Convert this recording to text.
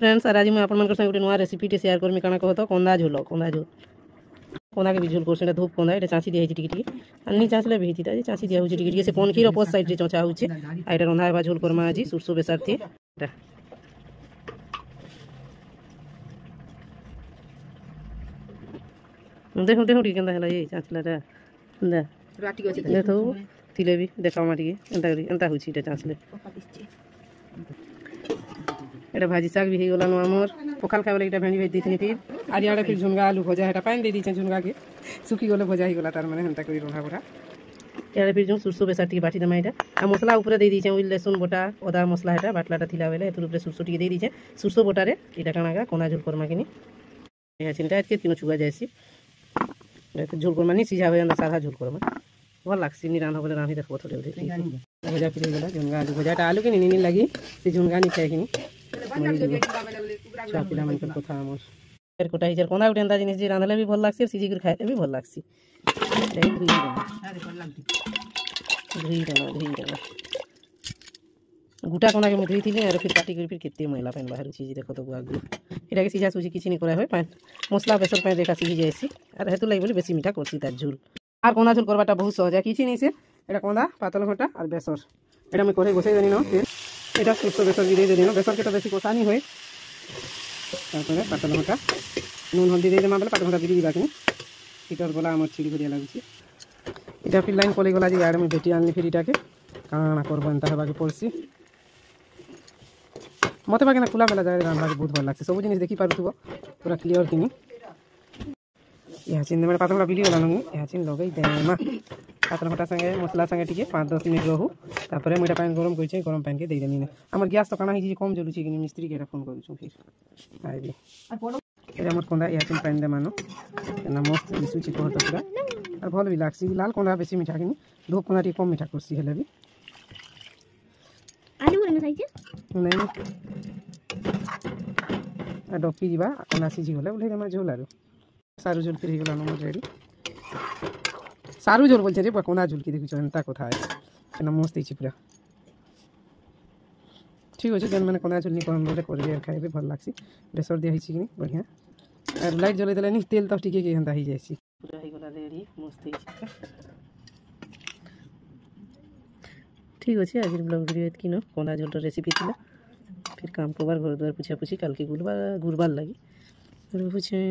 friends आज मुझे आपन संगे गोटे नुआ रेसिपीटे सेयार करमी काना कह तो कंदा झोल कंदा के भी झोल कर धूप कंदा ये चाँची दिखाई टिके अन्नी चाँचले भी होती चाँची दिया टिके से पनखीर अपोज साइड रे चचा होचे आ एटा रंधा हेबा झोल करमा आज सुरसो बेसार थी देखो देखो टिके केंदा हला ये चाँचलाटा दे राटी अछि देखो थिले भी देखामा टिके एंता होची एटा चाँचले एटा भाजी साग भी हो गला मोर पखाल खाए वाला भेंडी भेज दी फिर आर याडे फिर झुनगा आलू भजा है पानी दे दी झुनगा के सुखी गले भजा ही गला तार माने हंता करी रंधा बड़ा याडे फिर जो सुरसो बेसा टी बाटी दमा एटा आ मसला ऊपर दे दी उइल लहसुन बोटा अदा मसला हेटा बाटलाटा थिला बेले एतुर ऊपर सुरसो टी दे दी सुरसो बोटा रे एटा कानागा कोना झोल करमा किनी या चिंता के तीनो छुगा जायसी झोल करमा नि सिझावे अंदा साधा झोल करमा भल लागसी नि रांधा बोले रांधी देखबो थोड़े भजा फिर गला झुनगा आलू भजाटा आलू के नि लगी से झुनगा नि खाए किनी पिला मन कथा आमर फेर कोटा हिजर कोना उठे अंदा जिनिस जे रांधले भी भल लागसी सिजी कर खाए भी भल लागसी गुटा कोना के मुधरी थी और फिर काटी कर फिर केते मैला पानी बाहर चीज देखो तो आगु एटा के सिझा सुझी किछि नि करा होय पान मसला बेसर पानी देखा सिझी जायसी और हेतु लागि बोले बेसी मीठा करसी तार झोल और कोना झोल करबाटा बहुत सहज है किछि नि से एटा कोंदा पातल घटा और बेसर एटा मैं करे बसाई देनी न फिर এটা সুস্থ বেসর দিয়ে দিয়ে দিন বেসর কেটা বেশি কষানি হয় তারপরে পাতল ঘটা নুন হলদি দিয়ে দেমা বেলে পাতল ঘটা দিয়ে দিবা কিনি এটার গলা আমার ছিড়ি ভরিয়া লাগুছে এটা ফির লাইন কলে গলা যে ইয়ার আমি বেটি আনলি ফির এটাকে কানা করব এন্তা হবাকে পড়ছি মতে বাকে না খোলা মেলা জায়গায় রান্না বহুত ভালো লাগছে সব জিনিস দেখি পারুথিব পুরা ক্লিয়ার কিনি ইহা চিন মানে পাতল ঘটা ভিডিও বানানো ইহা চিন লগাই দেমা पातल घटा संगे मसला संगे टिके 5-10 मिनट रहू तापरे मुटा पानी गरम करिछे गरम पानी के दे देनी हमर गैस तो काना हिजी कम जलुछि कि मिस्त्री के फोन करू फिर आइबे ए हमर कोंदा यातिन पानी दे मानो ना मस्त दिसुछि कहत पूरा और भल भी लागसी लाल कोंदा बेसी मीठा किनी धूप कोंदा टी कम मीठा करसी हेले भी आलू रे खाइछे नहीं आ डॉकी जीवा कोना सिझी गले बोले हमर झोल आरो सारू झोल फिर गला नमर रेडी सारू झोल बोलছে रे कोना झोल की देखिছো एंता কথা है ना मस्त हिची पूरा ठीक होचे जन माने कोना झोल नि करम बोले करबे खाइबे भल लागसी बेसर दिया हिची किनी बढ़िया और लाइट जले देले नि तेल तो टिके के हंदा ही जायसी पूरा ही गला रेडी मस्त हिची ठीक होचे आज ब्लॉग वीडियो एत किनो कोना झोल रेसिपी थिला फिर काम कोबार घर द्वार पूछा पूछी कल के गुरबार लगी पूछे